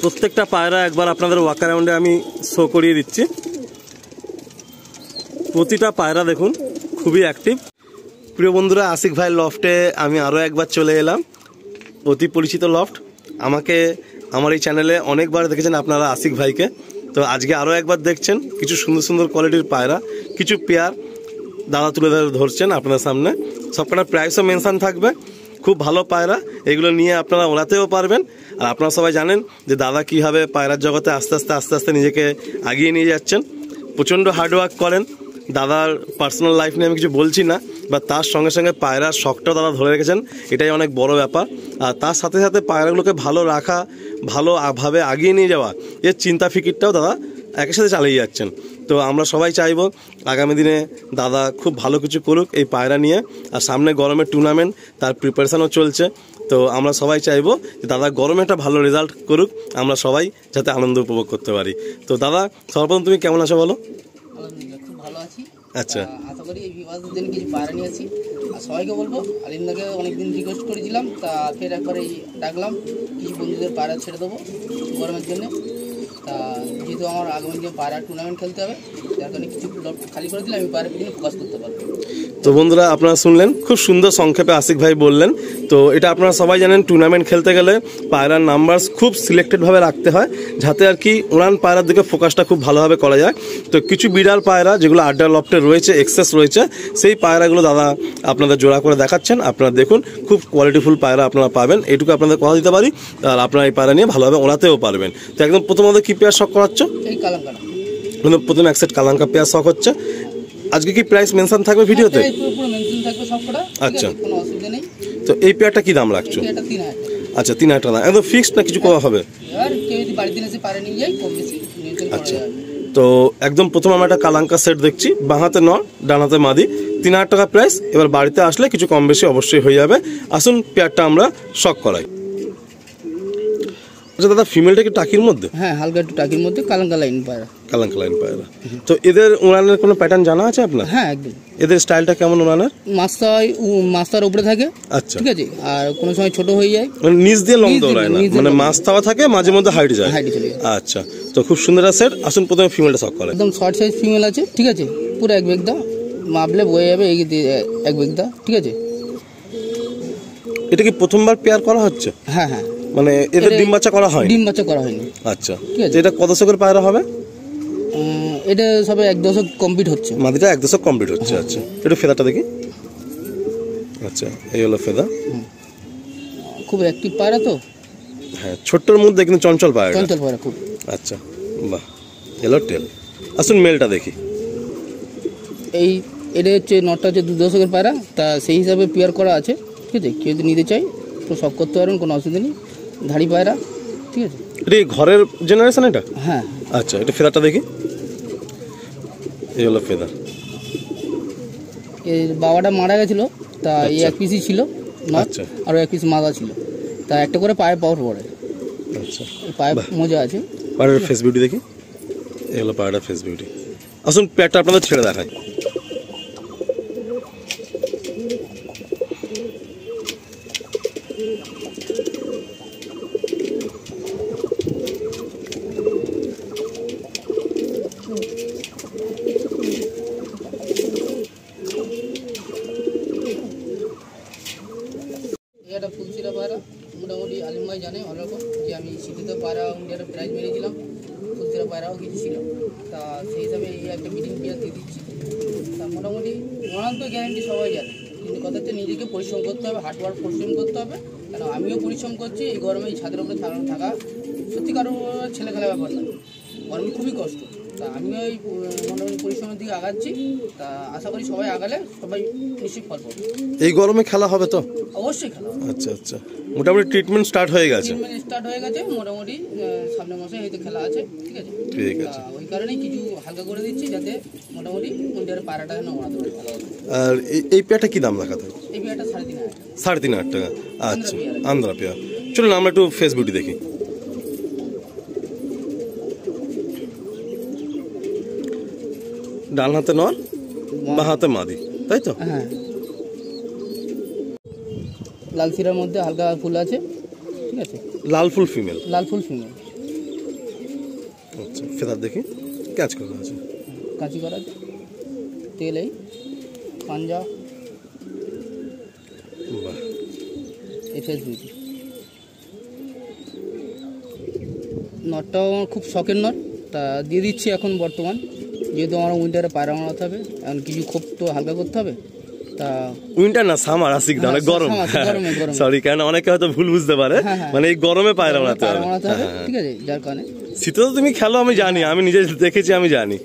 প্রত্যেকটা পায়রা একবার আপনাদের ওয়াক অ্যারাউন্ডে আমি শো করিয়ে দিচ্ছি। প্রতিটা পায়রা দেখুন খুবই অ্যাক্টিভ। প্রিয় বন্ধুরা, আশিক ভাইয়ের লফটে আমি আরও একবার চলে এলাম। অতি পরিচিত লফট। আমাকে আমার এই চ্যানেলে অনেকবার দেখেছেন আপনারা আশিক ভাইকে, তো আজকে আরও একবার দেখছেন। কিছু সুন্দর সুন্দর কোয়ালিটির পায়রা, কিছু পেয়ার দাদা তুলে ধরছেন আপনার সামনে। সবকটা প্রাইসও মেনশন থাকবে। খুব ভালো পায়রা, এগুলো নিয়ে আপনারা ওড়াতেও পারবেন। আর আপনারা সবাই জানেন যে দাদা কীভাবে পায়রার জগতে আস্তে আস্তে নিজেকে আগিয়ে নিয়ে যাচ্ছেন। প্রচণ্ড হার্ডওয়ার্ক করেন। দাদার পার্সোনাল লাইফ নিয়ে আমি কিছু বলছি না, বা তার সঙ্গে সঙ্গে পায়রার শখটাও দাদা ধরে রেখেছেন, এটাই অনেক বড় ব্যাপার। আর তার সাথে সাথে পায়রাগুলোকে ভালো রাখা, ভালোভাবে আগিয়ে নিয়ে যাওয়া, এর চিন্তা ফিকিরটাও দাদা একের সাথে চালিয়ে যাচ্ছেন। তো আমরা সবাই চাইব আগামী দিনে দাদা খুব ভালো কিছু করুক এই পায়রা নিয়ে। আর সামনে গরমের টুর্নামেন্ট, তার প্রিপারেশানও চলছে। তো আমরা সবাই চাইবো যে দাদা গরমে একটা ভালো রেজাল্ট করুক, আমরা সবাই যাতে আনন্দ উপভোগ করতে পারি। তো দাদা, সর্বপ্রথম তুমি কেমন আছো বলো? খুব ভালো আছি। আচ্ছা, আশা করি এই বিবাহের জন্য কিছু পায়রা নিয়েছি। আর সবাইকে বলবো, আলিমদাকে অনেকদিন রিকোয়েস্ট করেছিলাম, তা ফের একবার এই ডাকলাম, কিছু বন্ধুদের পায়রা ছেড়ে দেবো গরমের জন্য। তা যেহেতু আমার আগামী দিনে পায়রা টুর্নামেন্ট খেলতে হবে, যার কারণে কিছু লট খালি করে দিলে আমি পায়রা পিছনে ফোকাস করতে পারবো। তো বন্ধুরা, আপনারা শুনলেন, খুব সুন্দর সংক্ষেপে আশিক ভাই বললেন। তো এটা আপনারা সবাই জানেন, টুর্নামেন্ট খেলতে গেলে পায়রার নাম্বার খুব সিলেক্টেডভাবে রাখতে হয়, যাতে আর কি উড়ান পায়রার দিকে ফোকাসটা খুব ভালোভাবে করা যায়। তো কিছু বিড়াল পায়রা যেগুলো আড্ডা লফটে রয়েছে, এক্সেস রয়েছে, সেই পায়রাগুলো দাদা আপনাদের জোড়া করে দেখাচ্ছেন। আপনারা দেখুন, খুব কোয়ালিটিফুল পায়রা আপনারা পাবেন, এটুকু আপনাদের কথা দিতে পারি। আর আপনারা এই পায়রা নিয়ে ভালোভাবে ওড়াতেও পারবেন। তো একদম প্রথমত কি পেয়ার শখ করাচ্ছ? এই কালাঙ্কা, প্রথমে এক সেট কালাঙ্কা পেয়ার শখ হচ্ছে। আজকে কি প্রাইস মেনশন থাকবে ভিডিওতে? পুরো মেনশন থাকবে সবকটা। আচ্ছা, কোনো অসুবিধা নেই। তো এই পেয়ারটা কি দাম রাখছো? এটা 3000। আচ্ছা, 3000 টাকা একদম ফিক্সড না কিছু করা হবে? আর কেউ যদি বাড়িতে এসে পায়রা নিয়ে যায়, কম বেশি নিয়ন্ত্রণ করা আচ্ছা, যাবে। তো একদম প্রথম আমরা একটা কালাঙ্কা সেট দেখছি, বাঁ হাতে নর, ডান হাতে মাদি, 3000 টাকা প্রাইস। এবার বাড়িতে আসলে কিছু কম বেশি অবশ্যই হয়ে যাবে। আসুন পেয়ারটা আমরা শখ করাই। আচ্ছা দাদা, ফিমেলটা কি টাকির মধ্যে? হ্যাঁ, হালকা একটু টাকির মধ্যে কালাঙ্কা লাইন পায়রা। কালাঙ্কা লাইন পায়রা। তো এদের উড়ানের কোনো প্যাটার্ন জানা আছে আপনার? হ্যাঁ, একদম। এদের স্টাইলটা কেমন উড়ানের? মাস্তার উপরে থাকে। আচ্ছা, ঠিক আছে। আর কোনো সময় ছোট হয়ে যায়, মানে নিচ দিয়ে লং দৌড়ায় না, মানে মাস্তাওয়া থাকে, মাঝে মধ্যে হাইট যায়। আচ্ছা, তো খুব সুন্দর সেট। আসুন প্রথমে ফিমেলটা শখ করে। একদম শর্ট সাইজ ফিমেল আছে, ঠিক আছে। পুরো এক বেগদা, মাপলে বয়ে যাবে এই এক বেগদা, ঠিক আছে। এটা কি প্রথমবার পেয়ার করা হচ্ছে? হ্যাঁ হ্যাঁ, মানে এদের ডিম বাচ্চা করা হয়? ডিম বাচ্চা করা হয়নি। আচ্ছা, এটা কত দশকের পায়রা হবে? এটা সবে 1 দশক কমপ্লিট হচ্ছে। মাদিটা 1 দশক কমপ্লিট হচ্ছে। আচ্ছা, একটু ফেদাটা দেখি। আচ্ছা, এই হলো ফেদা। খুব অ্যাক্টিভ পায়রা তো। হ্যাঁ, ছোট্টর মধ্যে কিন্তু চঞ্চল পায়রা। চঞ্চল পায়রা খুব। আচ্ছা, বাহ, এলো টেল। আসুন মেলটা দেখি। এটা হচ্ছে নটটা হচ্ছে 2 দশকের পায়রা, তা সেই হিসাবে পেয়ার করা আছে, ঠিক আছে। কেউ যদি নিতে চাই তো সব করতে পারবেন, কোনো অসুবিধা নেই। ধাড়ি পায়রা, ঠিক আছে। এটা ঘরের জেনারেশন এটা? হ্যাঁ। আচ্ছা, এটা ফেদারটা দেখি। এই হলো ফেদার। এর বাবাটা মারা গেছিল, তা এই এক পিসই ছিল নট, আর এক পিস মাদা ছিল। তা একটা করে পায়ে পাওয়ার পড়ে। আচ্ছা, পায়ে মোজা আছে। পায়ের ফেস বিউটি দেখি। এই হলো পায়ের ফেস বিউটি। আসুন পেয়ারটা আপনাদের ছেড়ে দেখাই। এটা ফুলসিরা পায়রা, মোটামুটি আলিম ভাই জানে ভালো রকম যে আমি শীতে পায়রা ইন্ডিয়ার প্রাইজ মেরেছিলাম। ফুলসিরা পায়রাও কিছু ছিল, তা সেই হিসাবে এই একটা মিটিং পেয়ার দিয়ে দিচ্ছি। তা মোটামুটি ওনার তো গ্যারান্টি সবাই জানে, কিন্তু কথা হচ্ছে নিজেকে পরিশ্রম করতে হবে, হার্ডওয়ার্ক পরিশ্রম করতে হবে। কেন আমিও পরিশ্রম করছি, এই গরমে এই ছাদের উপরে থাকা সত্যি কারো ছেলে খেলা ব্যাপার না, গরমে খুবই কষ্ট। তা আমিও এই মোটামুটি পরিশ্রমের দিকে আগাচ্ছি। তা আশা করি সবাই আগালে সবাই নিশ্চয়ই ফল পাবে। এই গরমে খেলা হবে তো? অবশ্যই খেলা হবে। আচ্ছা আচ্ছা, মোটামুটি ট্রিটমেন্ট স্টার্ট হয়ে গেছে? স্টার্ট হয়ে গেছে মোটামুটি, সামনের মাসে হয়তো খেলা আছে, ঠিক আছে। ঠিক আছে, ওই কারণেই কিছু হালকা করে দিচ্ছি, যাতে মোটামুটি ইন্ডিয়ার পায়রাটা যেন ওড়াতে পারে ভালো। আর এই পেয়ারটা কি দাম রাখা থাকে? এই পেয়ারটা 3500। 3500 টাকা। আচ্ছা, আন্ধ্রা পেয়ার। চলুন আমরা একটু ফেস বিউটি দেখি। ডান হাতে নর, বাঁ হাতে মাদি, তাই তো? হ্যাঁ, লাল সিরার মধ্যে হালকা ফুল আছে, ঠিক আছে। লাল ফুল ফিমেল? লাল ফুল ফিমেল। আচ্ছা ফেদার দেখি ক্যাচ করা আছে, কাঁচি করা আছে, তেল এই পাঞ্জা বাহ এফএস বিউটি। নটটাও আমার খুব শখের নট, তা দিয়ে দিচ্ছি এখন বর্তমান, যেহেতু আমার উইন্টারে পায়রা বানাতে হবে, এখন কিছু খুব তো হালকা করতে হবে। তা উইন্টার না সামার আশিক দা, অনেক গরম, সরি কেন অনেকে হয়তো ভুল বুঝতে পারে, মানে এই গরমে পায়রা বানাতে হবে, ঠিক আছে, যার কারণে শীতে তো তুমি খেলো আমি জানি, আমি নিজে দেখেছি আমি জানি।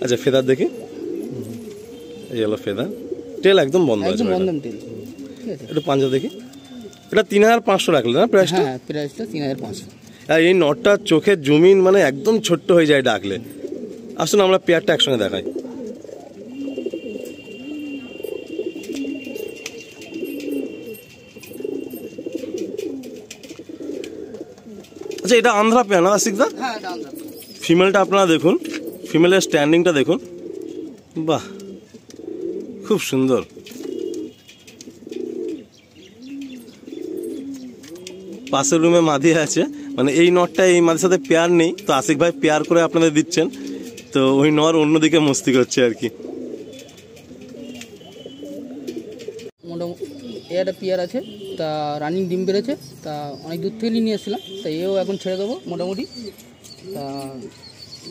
আচ্ছা ফেদার দেখি, এই হলো ফেদার, টেল একদম বন্ধ আছে, একদম বন্ধম তেল, ঠিক আছে। একটু পাঞ্জা দেখি, এটা 3500 রাখলে না প্রাইসটা? হ্যাঁ প্রাইসটা 3500। আর এই নটটা চোখের জমিন মানে একদম ছোট্ট হয়ে যায় ডাকলে। আসুন আমরা পেয়ারটা একসঙ্গে দেখাই। আচ্ছা এটা আন্ধ্রা পেয়ার না আশিকদা? হ্যাঁ এটা আন্ধ্রা। ফিমেলটা আপনারা দেখুন, ফিমেলের স্ট্যান্ডিংটা দেখুন, বাহ খুব সুন্দর। পাশের রুমে মাদি আছে, মানে এই নটটা এই মাদির সাথে পেয়ার নেই, তো আশিক ভাই পেয়ার করে আপনাদের দিচ্ছেন, তো ওই নর অন্যদিকে মস্তি করছে আর কি। মোটামুটি এ একটা পেয়ার আছে, তা রানিং ডিম বেড়েছে, তা অনেক দূর থেকে নিয়ে এসেছিলাম, তা এও এখন ছেড়ে দেবো মোটামুটি, তা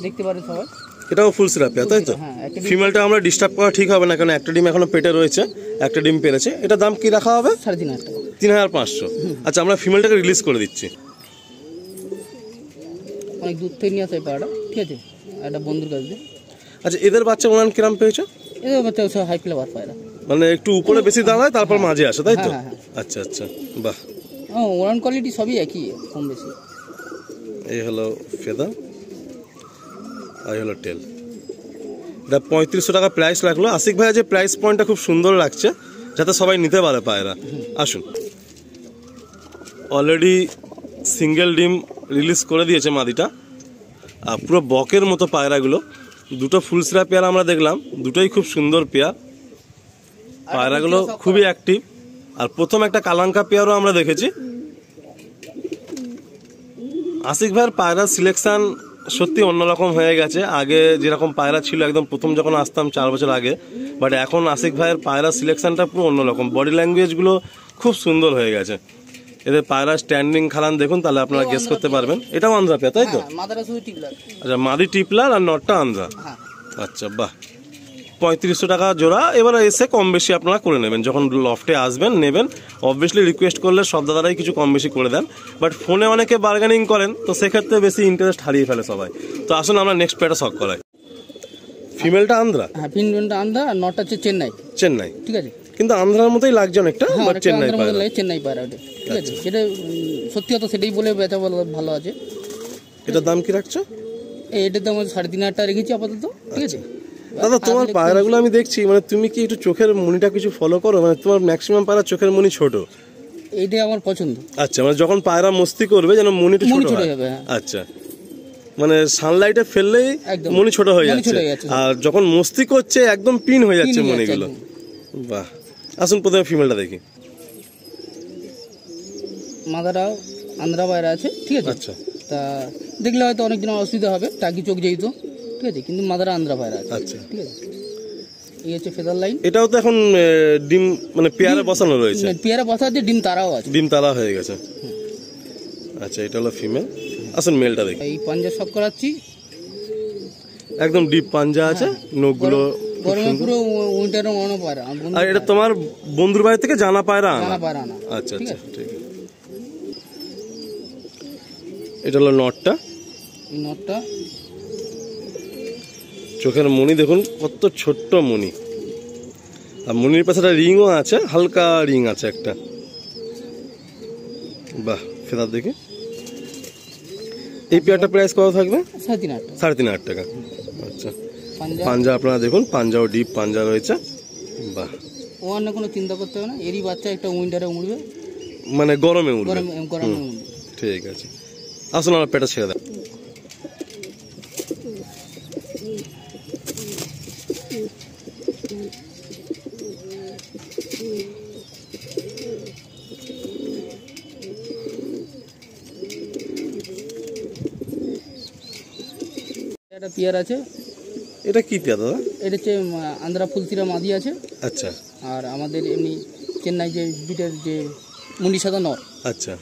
দেখতে পারেন সবাই। এটাও ফুল সিরাপ পেয়ার তাই তো? হ্যাঁ ফিমেলটা আমরা ডিস্টার্ব করা ঠিক হবে না, কারণ একটা ডিম এখনো পেটে রয়েছে, একটা ডিম পেরেছে। এটা দাম কি রাখা হবে? 3500 টাকা। 3500। আচ্ছা আমরা ফিমেলটাকে রিলিজ করে দিচ্ছি। অনেক দূর থেকে নিয়ে আসা এই পাড়াটা, ঠিক আছে, একটা বন্ধুর কাছ দিয়ে। আচ্ছা এদের বাচ্চা ওনান কিরাম পেয়েছো? এদের বাচ্চা সব হাই ফ্লেভার পায়রা, মানে একটু উপরে বেশি দাঁড়ায় তারপর মাঝে আসে তাই তো? আচ্ছা আচ্ছা বাহ, ওরান কোয়ালিটি সবই একই কম বেশি। এই হলো ফেদার আর হলো টেল। এটা 3500 টাকা প্রাইস লাগলো। আশিক ভাইয়া যে প্রাইস পয়েন্টটা খুব সুন্দর লাগছে, যাতে সবাই নিতে পারে পায়রা। আসুন, অলরেডি সিঙ্গেল ডিম রিলিজ করে দিয়েছে মাদিটা, আর পুরো বকের মতো পায়রাগুলো। দুটো ফুল সিরা পেয়ার আমরা দেখলাম, দুটোই খুব সুন্দর পেয়ার, পায়রাগুলো খুবই অ্যাক্টিভ। আর প্রথম একটা কালাঙ্কা পেয়ারও আমরা দেখেছি। আশিক ভাইয়ের পায়রা সিলেকশন সত্যি অন্যরকম হয়ে গেছে। আগে যেরকম পায়রা ছিল একদম প্রথম যখন আসতাম 4 বছর আগে, বাট এখন আশিক ভাইয়ের পায়রা সিলেকশনটা পুরো অন্যরকম, বডি ল্যাঙ্গুয়েজগুলো খুব সুন্দর হয়ে গেছে। এদের পায়রা স্ট্যান্ডিং খালান দেখুন, তাহলে আপনারা গেস করতে পারবেন। এটাও আন্ধ্রা পেয়ার তাই তো? আচ্ছা মাদি টিপলার আর নটটা আন্ধ্রা। আচ্ছা বাহ, 3500 টাকা জোড়া। এবার এসে কম বেশি আপনারা করে নেবেন, যখন লফটে আসবেন নেবেন। অবভিয়াসলি রিকোয়েস্ট করলে সব দাদারাই কিছু কম বেশি করে দেন, বাট ফোনে অনেকে বার্গেনিং করেন, তো সেক্ষেত্রে বেশি ইন্টারেস্ট হারিয়ে ফেলে সবাই। তো আসুন আমরা নেক্সট পেয়ারটা শখ করাই। ফিমেলটা আন্ধ্রা? হ্যাঁ ফিমেলটা আন্ধ্রা, আর নটটা হচ্ছে চেন্নাই। চেন্নাই, ঠিক আছে, কিন্তু আন্ধ্রার মতোই লাগছে অনেকটা, বাট চেন্নাই পায়রা। চেন্নাই পায়রা ওটা, ঠিক আছে, সেটা সত্যি কথা, সেটাই বলে বেচা ভালো আছে। এটার দাম কি রাখছো? এটার দাম 3500 টাকা রেখেছি আপাতত, ঠিক আছে। দাদা তোমার পায়রাগুলো আমি দেখছি, মানে তুমি কি একটু চোখের মনিটা কিছু ফলো করো? মানে তোমার ম্যাক্সিমাম পায়রা চোখের মনি ছোট। এইটাই আমার পছন্দ। আচ্ছা, মানে যখন পায়রা মস্তি করবে যেন মনিটা ছোট হবে। আচ্ছা, মানে সানলাইটে ফেললেই মনি ছোট হয়ে যাচ্ছে, আর যখন মস্তি করছে একদম পিন হয়ে যাচ্ছে মনিগুলো। বাহ, আসুন প্রথমে ফিমেলটা দেখি। মাদারাও আন্ধ্রা পায়রা আছে, ঠিক আছে। আচ্ছা, তা দেখলে হয়তো অনেক দিন অসুবিধা হবে, টাকি চোখ যেহেতু, ঠিক আছে, কিন্তু মাদারা আন্ধ্রা পায়রা আছে। আচ্ছা, ঠিক আছে। এই হচ্ছে ফেদার লাইন। এটাও তো এখন ডিম মানে পেয়ারে বসানো রয়েছে, পেয়ারে বসা আছে, ডিম তারাও আছে, ডিম তারা হয়ে গেছে। আচ্ছা, এটা হলো ফিমেল। আসুন মেলটা দেখি। এই পাঞ্জা শক করাচ্ছি, একদম ডিপ পাঞ্জা আছে, নখগুলো গরমে পুরো উইন্টারে মনে পায়রা। আর এটা তোমার বন্ধুর বাড়ি থেকে জানা পায়রা আনা? আচ্ছা আচ্ছা, ঠিক আছে। এটা হলো নটটা। নটটা চোখের মনি দেখুন কত ছোট্ট মনি, আর মনির পাশে একটা রিংও আছে, হালকা রিং আছে একটা। বাহ, ফেদার দেখি। এই পেয়ারটা প্রাইস কত থাকবে? 3500 টাকা। আচ্ছা, পাঞ্জা আপনারা দেখুন, পাঞ্জাও ডিপ পাঞ্জা রয়েছে। বাহ, ও অন্য কোনো চিন্তা করতে হবে না, এরই বাচ্চা একটা উইন্টারে উড়বে, মানে গরমে উড়বে। গরমে উড়বে। ঠিক আছে, আসুন আমার পেটা ছেড়ে দেন। একটা পেয়ার আছে। এটা কি পেয়ার দাদা? এটা হচ্ছে আন্ধ্রা ফুলসিরা মাদি আছে। আচ্ছা। আর আমাদের এমনি চেন্নাই যে বিটের যে মুন্ডি সাদা নর। আচ্ছা,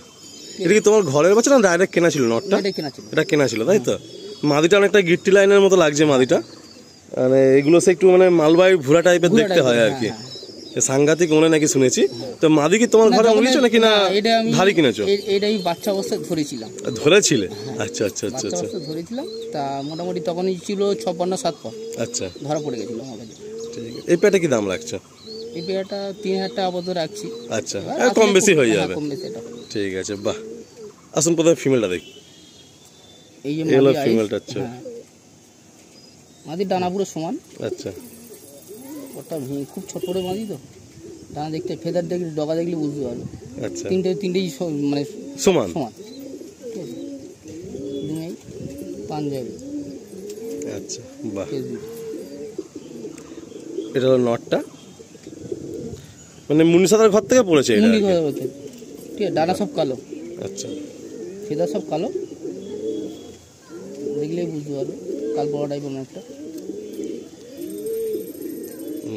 এটা কি তোমার ঘরের বাচ্চা না ডাইরেক্ট কেনা ছিল নটটা? এটা কেনা ছিল। এটা কেনা ছিল, তাই তো? মাদিটা অনেকটা গিট্টি লাইনের মতো লাগছে মাদিটা, মানে এগুলো সে একটু মানে মালবাই ভুরা টাইপের দেখতে হয় আর কি। সাংঘাতিক মনে নাকি শুনেছি। তো মাদি কি তোমার ঘরে উড়িয়েছো নাকি না ধারি কিনেছো? এটা আমি বাচ্চা অবস্থায় ধরেছিলাম। ধরেছিলে? আচ্ছা আচ্ছা আচ্ছা বাচ্চা অবস্থায় ধরেছিলাম, তা মোটামুটি তখনই ছিল 56-7 পর। আচ্ছা, ধরা পড়ে গেছিল আমার কাছে। ঠিক আছে। এই পেয়ারটা কি দাম রাখছো? এই পেয়ারটা 3000 টাকা আপাতত রাখছি। আচ্ছা, কম বেশি হয়ে যাবে। কম বেশি এটা ঠিক আছে, বাহ। আসুন প্রথমে ফিমেলটা দেখি। এই যে এলো ফিমেলটা। আচ্ছা, মাদি ডানা পুরো সমান। আচ্ছা, ওটা খুব ছোট ছোট মাদি তো, ডানা দেখতে ফেদার দেখলে ডগা দেখলে বুঝতে পারবে। আচ্ছা, তিনটেই মানে সমান সমান, ঠিক আছে। দুই পাঞ্জাবি। আচ্ছা, বাহ। এটা হলো নটটা, মানে মুনিসাদার ঘর থেকে পড়েছে এটা। ঠিক আছে, ডানা সব কালো। আচ্ছা, ফেদার সব কালো, দেখলেই বুঝতে পারবে কাল বড় টাইপের একটা।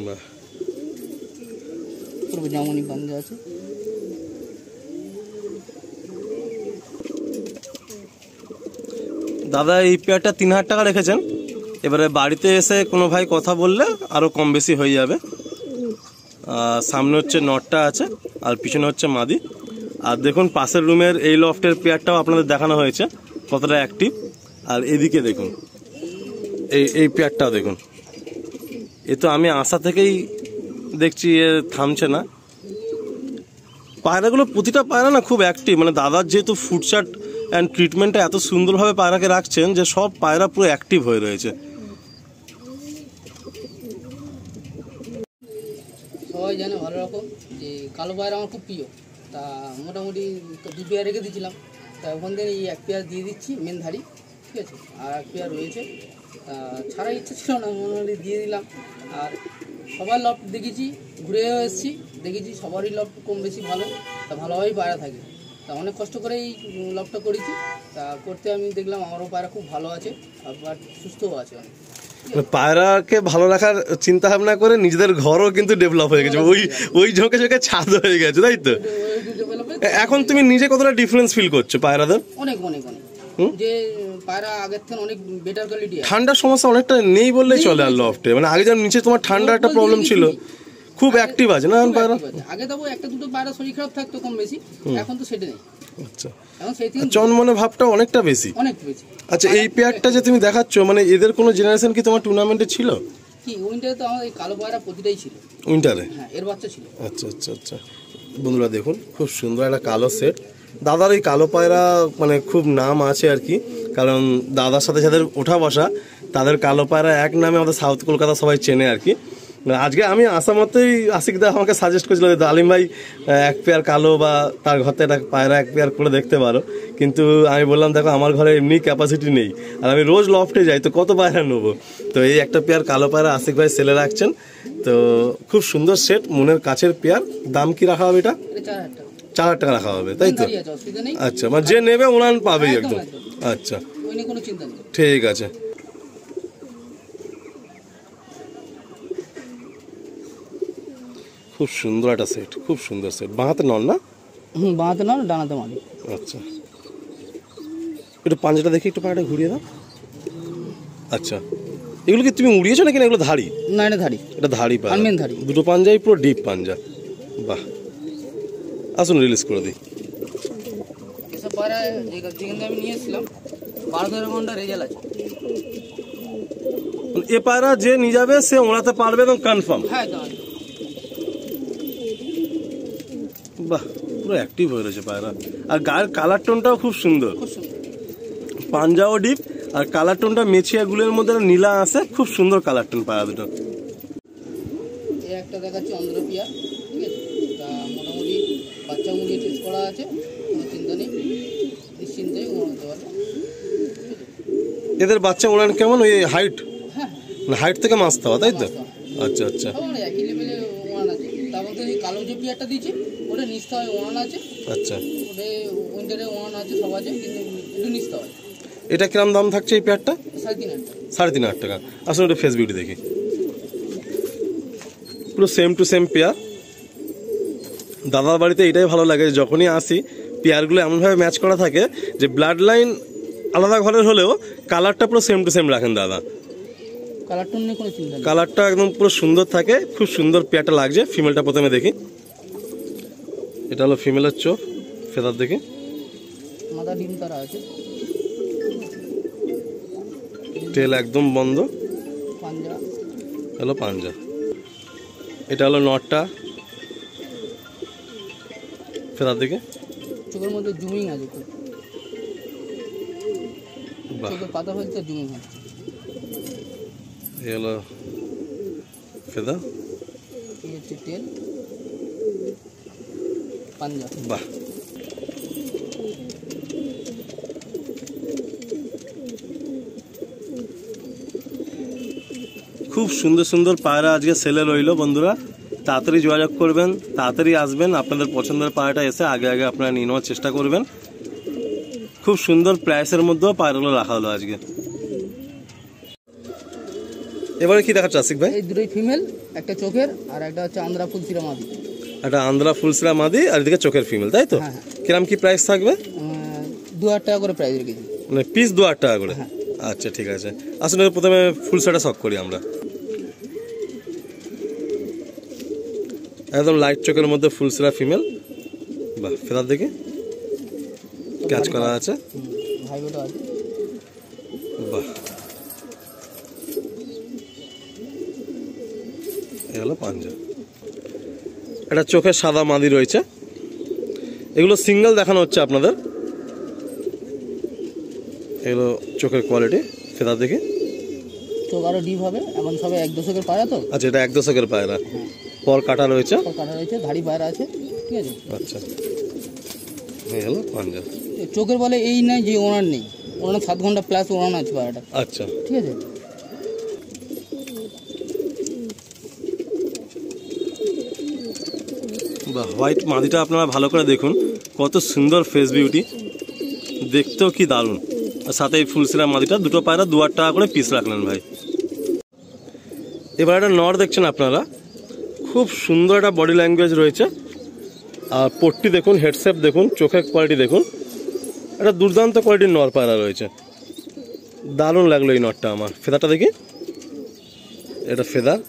বাহ, পুরো জামনি পাঞ্জা আছে। দাদা এই পেয়ারটা 3000 টাকা রেখেছেন। এবারে বাড়িতে এসে কোনো ভাই কথা বললে আরো কম বেশি হয়ে যাবে। সামনে হচ্ছে নটটা আছে আর পিছনে হচ্ছে মাদি। আর দেখুন পাশের রুমের এই লফটের পেয়ারটাও আপনাদের দেখানো হয়েছে কতটা অ্যাক্টিভ। আর এদিকে দেখুন এই পেয়ারটাও দেখুন, এ তো আমি আশা থেকেই দেখছি এ থামছে না। পায়রাগুলো প্রতিটা পায়রা না খুব অ্যাক্টিভ, মানে দাদার যেহেতু ফুডচার্ট অ্যান্ড ট্রিটমেন্টটা এত সুন্দরভাবে পায়রাকে রাখছেন যে সব পায়রা পুরো অ্যাক্টিভ হয়ে রয়েছে। সবাই জানে ভালো রকম যে কালো পায়রা আমার খুব প্রিয়। তা মোটামুটি 2 পেয়ার রেখে দিয়েছিলাম, তা ওখান থেকে এই 1 পেয়ার দিয়ে দিচ্ছি মেন ধারি, ঠিক আছে। আর 1 পেয়ার রয়েছে, তা ছাড়ার ইচ্ছা ছিল না, মোটামুটি দিয়ে দিলাম। আর সবার লফট দেখেছি, ঘুরেও এসেছি, দেখেছি সবারই লফট কম বেশি ভালো, তা ভালোভাবেই পায়রা থাকে। তা অনেক কষ্ট করে এই লফটটা করেছি, তা করতে আমি দেখলাম আমারও পায়রা খুব ভালো আছে, আবার সুস্থও আছে অনেক। পায়রাকে ভালো রাখার চিন্তা ভাবনা করে নিজেদের ঘরও কিন্তু ডেভেলপ হয়ে গেছে, ওই ঝোঁকে ঝোঁকে ছাদ হয়ে গেছে, তাই তো? এখন তুমি নিজে কতটা ডিফারেন্স ফিল করছো পায়রাদের? অনেক অনেক অনেক, যে পায়রা আগের থেকে অনেক বেটার কোয়ালিটি। ঠান্ডার সমস্যা অনেকটা নেই বললেই চলে। আর লফটে মানে আগে যেমন নিচে তোমার ঠান্ডা একটা প্রবলেম ছিল, খুব অ্যাক্টিভ আছে না পায়রা? আগে তবু একটা দুটো পায়রা শরীর খারাপ থাকতো কম বেশি, এখন তো সেটা নেই। আচ্ছা, চনমনে ভাবটা অনেকটা বেশি। অনেক বেশি। আচ্ছা, এই পেয়ারটা যে তুমি দেখাচ্ছ, মানে এদের কোনো জেনারেশন কি তোমার টুর্নামেন্টে ছিল? কি উইন্টারে তো আমাদের কালো পায়রা প্রতিটাই ছিল। উইন্টারে? হ্যাঁ, এর বাচ্চা ছিল। আচ্ছা আচ্ছা আচ্ছা, বন্ধুরা দেখুন খুব সুন্দর একটা কালো সেট। দাদার এই কালো পায়রা মানে খুব নাম আছে আর কি, কারণ দাদার সাথে যাদের ওঠা বসা তাদের কালো পায়রা এক নামে আমাদের সাউথ কলকাতা সবাই চেনে আর কি। আজকে আমি আসা মতেই আশিকদা আমাকে সাজেস্ট করেছিল যে আলিম ভাই 1 পেয়ার কালো বা তার ঘর থেকে একটা পায়রা 1 পেয়ার করে দেখতে পারো, কিন্তু আমি বললাম দেখো আমার ঘরে এমনি ক্যাপাসিটি নেই, আর আমি রোজ লফটে যাই, তো কত পায়রা নেবো। তো এই একটা পেয়ার কালো পায়রা আশিক ভাই সেলে রাখছেন। তো খুব সুন্দর সেট, মনের কাছের পেয়ার। দাম কি রাখা হবে এটা? 4000 টাকা রাখা হবে, তাই তো? আচ্ছা, মানে যে নেবে ওনার পাবেই একদম। আচ্ছা, ঠিক আছে। খুব সুন্দর একটা সেট, খুব সুন্দর সেট। বাঁহাতে নন না? বাঁহাতে নন, ডানাতে মাদি। আচ্ছা, একটু পাঞ্জাটা দেখি, একটু পাটা ঘুরিয়ে দাও। আচ্ছা, এগুলো কি তুমি উড়িয়েছো নাকি? না এগুলো ধারি? না, এটা ধারি। এটা ধারি পায়রা, মেন ধারি। দুটো পাঞ্জাই পুরো ডিপ পাঞ্জা। বাহ, আসুন রিলিজ করে দিই। এসব পায়রা যেখান থেকে আমি নিয়ে এসেছিলাম 12-13 ঘন্টা রেজাল্ট আছে। এ পায়রা যে নিয়ে যাবে সে ওড়াতে পারবে এবং কনফার্ম। হ্যাঁ, বাহ, পুরো অ্যাক্টিভ হয়ে রয়েছে পায়রা। আর গায়ের কালার টোনটাও খুব সুন্দর, পাঞ্জাও ডিপ, আর কালার টোনটা মেছিয়া গুলের মধ্যে নীলা আছে, খুব সুন্দর কালার টোন পায়রা দুটো। এই একটা দেখাচ্ছি অন্ধ্রপিয়া, ঠিক আছে। তা মোটামুটি বাচ্চা মুরগি টেস্ট করা আছে, কোনো চিন্তা নেই, নিশ্চিন্তে উড়াতে পারবে। এদের বাচ্চা উড়ান কেমন? ওই হাইট? হ্যাঁ, হাইট থেকে মাছতে হয়, তাই তো? আচ্ছা আচ্ছা, একই লেভেলে ওয়ান আছে। তার মধ্যে এই কালো যে পিয়ারটা দিয়েছি ওটা নিচতে হয় ওয়ান আছে। আচ্ছা, ওটা উইন্টারে ওয়ান আছে, সব আছে, কিন্তু একটু নিচতে হয়। এটা কিরম দাম থাকছে এই পেয়ারটা? 3,500 টাকা। আসলে একটু ফেস বিউটি দেখি, পুরো সেম টু সেম পেয়ার। দাদার বাড়িতে এটাই ভালো লাগে, যখনই আসি পেয়ারগুলো এমনভাবে ম্যাচ করা থাকে যে ব্লাড লাইন আলাদা ঘরের হলেও কালারটা পুরো সেম টু সেম রাখেন দাদা। কালারটা একদম পুরো সুন্দর থাকে, খুব সুন্দর পেয়ারটা লাগছে। ফিমেলটা প্রথমে দেখি, এটা হলো ফিমেলের চোখ, ফেদার দেখি, মাথা ডিম তারা আছে, টেল একদম বন্ধ, পাঞ্জা হলো পাঞ্জা। এটা হলো নটটা, ফেদার দেখি, চোখের মধ্যে জুমিং আছে, বাহ, চোখের পাতা ফেলতে জুমিং হয়। এই হলো ফেদার, এই হচ্ছে টেল, পাঞ্জা। বাহ, খুব সুন্দর সুন্দর পায়রা আজকে সেলে রইলো বন্ধুরা। তাড়াতাড়ি যোগাযোগ করবেন, তাড়াতাড়ি আসবেন, আপনাদের পছন্দের পায়রাটা এসে আগে আগে আপনারা নিয়ে নেওয়ার চেষ্টা করবেন। খুব সুন্দর প্রাইসের মধ্যেও পায়রাগুলো রাখা হলো আজকে। এবারে কি দেখাচ্ছে আশিক ভাই? এই দুটোই ফিমেল, একটা চোখের আর একটা হচ্ছে আন্ধ্রা ফুলসিরা মাদি। একটা আন্ধ্রা ফুলসিরা মাদি আর এদিকে চোখের ফিমেল, তাই তো? হ্যাঁ, হ্যাঁ। কিরম কি প্রাইস থাকবে? 2,000 টাকা করে প্রাইস রেখেছি, মানে পিস 2,000 টাকা করে? হ্যাঁ। আচ্ছা ঠিক আছে, আসলে প্রথমে ফুলসাটা শখ করি আমরা। একদম লাইট চোখের মধ্যে ফুলসিরা ফিমেল, বাহ, ফেদার দেখি ক্যাচ করা আছে, ভাইবোটা আছে, বাহ, এই হলো পাঞ্জা। একটা চোখের সাদা মাদি রয়েছে, এগুলো সিঙ্গেল দেখানো হচ্ছে আপনাদের। এগুলো চোখের কোয়ালিটি, ফেদার দেখি, চোখ আরো ডিপ হবে, এমন সবে 1 দশকের পায়রা তো। আচ্ছা, এটা 1 দশকের পায়রা, পর কাটা রয়েছে, কাটা রয়েছে, ধাড়ি পায়রা আছে, ঠিক আছে। আচ্ছা, এই হলো পাঞ্জা। চোখের বলে এই নয় যে ওনার নেই, ওনার 7 ঘন্টা প্লাস ওনার আছে পায়রাটা, আচ্ছা, ঠিক আছে। বা হোয়াইট মাদিটা আপনারা ভালো করে দেখুন, কত সুন্দর ফেস বিউটি, দেখতেও কি দারুণ। আর সাথে এই ফুলসিরা মাদিটা, দুটো পায়রা 2,000 টাকা করে পিস রাখলেন ভাই। এবার একটা নর দেখছেন আপনারা, খুব সুন্দর একটা বডি ল্যাঙ্গুয়েজ রয়েছে, আর পট্টি দেখুন, হেডশেপ দেখুন, চোখের কোয়ালিটি দেখুন, একটা দুর্দান্ত কোয়ালিটির নর পায়রা রয়েছে। দারুণ লাগলো এই নরটা আমার। ফেদারটা দেখি, এটা ফেদার,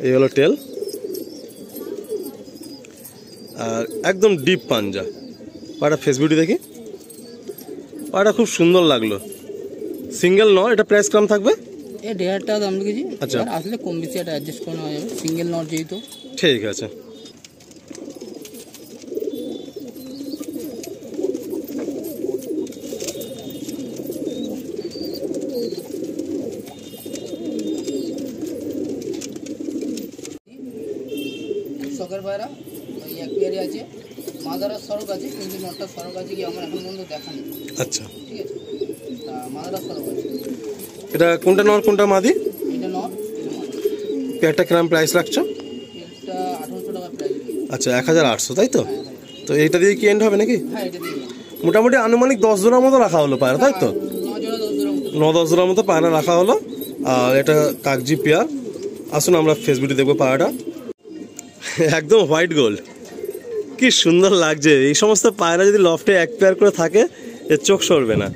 এই হলো টেল, আর একদম ডিপ পাঞ্জা। পায়রা ফেস বিউটি দেখি, পায়রা খুব সুন্দর লাগলো। সিঙ্গেল নর, এটা প্রাইস কম থাকবে? এই 1,500 টাকা দাম রেখেছি, আচ্ছা, আসলে কম বেশি একটা অ্যাডজাস্ট করে নেওয়া যাবে, সিঙ্গেল নট যেহেতু। ঠিক আছে। শখের পায়রা ওই এক পেয়ারে আছে, মাদারার সড়ক আছে, কিন্তু নটটা সড়ক আছে কি আমার এখন পর্যন্ত দেখা নেই। আচ্ছা, ঠিক আছে, মাদারার সড়ক আছে। এটা কোনটা নর কোনটা মাদি? এটা নট, এটা মাদি। পেয়ারটা কিরম প্রাইস রাখছো? এটা 1,800 টাকা প্রাইস। আচ্ছা, 1,800, তাই তো? তো এইটা দিয়ে কি এন্ড হবে নাকি? হ্যাঁ, এটা দিয়ে মোটামুটি আনুমানিক 10 জোড়ার মতো রাখা হলো পায়রা, তাই তো? 9 জোড়া 10 জোড়া মতো। 9-10 জোড়ার মতো পায়রা রাখা হলো। আর এটা কাগজি পেয়ার। আসুন আমরা ফেসবুকে দেখবো পায়রাটা। একদম হোয়াইট গোল্ড, কি সুন্দর লাগছে। এই সমস্ত পায়রা যদি লফটে এক পেয়ার করে থাকে, এর চোখ সরবে না।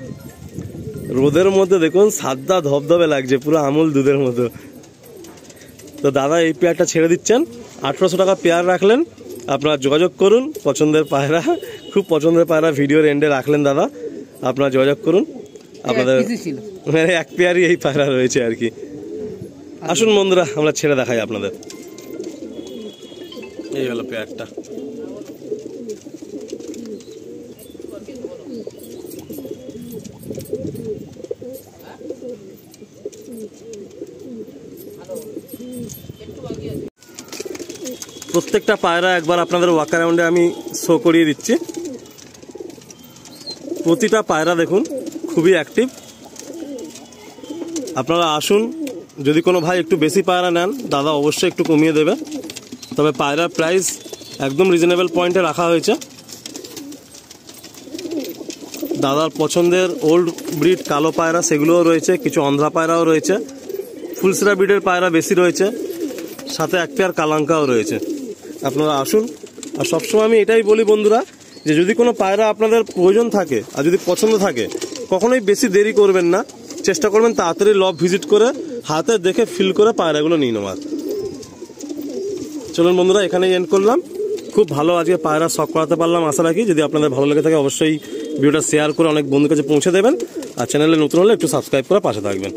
রোদের মধ্যে দেখুন সাদা ধবধবে লাগছে, পুরো আমুল দুধের মতো। তো দাদা এই পেয়ারটা ছেড়ে দিচ্ছেন, 1,800 টাকা পেয়ার রাখলেন। আপনারা যোগাযোগ করুন, পছন্দের পায়রা, খুব পছন্দের পায়রা ভিডিওর এন্ডে রাখলেন দাদা, আপনারা যোগাযোগ করুন। আপনাদের মানে এক পেয়ারই এই পায়রা রয়েছে আর কি। আসুন বন্ধুরা, আমরা ছেড়ে দেখাই আপনাদের। এই হলো পেয়ারটা। প্রত্যেকটা পায়রা একবার আপনাদের ওয়াক অ্যারাউন্ডে আমি শো করিয়ে দিচ্ছি। প্রতিটা পায়রা দেখুন খুবই অ্যাক্টিভ। আপনারা আসুন, যদি কোনো ভাই একটু বেশি পায়রা নেন, দাদা অবশ্যই একটু কমিয়ে দেবে। তবে পায়রার প্রাইস একদম রিজনেবল পয়েন্টে রাখা হয়েছে। দাদার পছন্দের ওল্ড ব্রিড কালো পায়রা সেগুলোও রয়েছে, কিছু অন্ধ্রা পায়রাও রয়েছে, ফুলসরা ব্রিডের পায়রা বেশি রয়েছে, সাথে এক পেয়ার কালাঙ্কাও রয়েছে। আপনারা আসুন। আর সবসময় আমি এটাই বলি বন্ধুরা, যে যদি কোনো পায়রা আপনাদের প্রয়োজন থাকে আর যদি পছন্দ থাকে, কখনোই বেশি দেরি করবেন না, চেষ্টা করবেন তাড়াতাড়ি লফট ভিজিট করে হাতে দেখে ফিল করে পায়রাগুলো নিয়ে নেওয়ার। চলুন বন্ধুরা, এখানেই এন্ড করলাম। খুব ভালো আজকে পায়রা শখ করাতে পারলাম আশা রাখি। যদি আপনাদের ভালো লেগে থাকে অবশ্যই ভিডিওটা শেয়ার করে অনেক বন্ধুর কাছে পৌঁছে দেবেন। আর চ্যানেলে নতুন হলে একটু সাবস্ক্রাইব করে পাশে থাকবেন।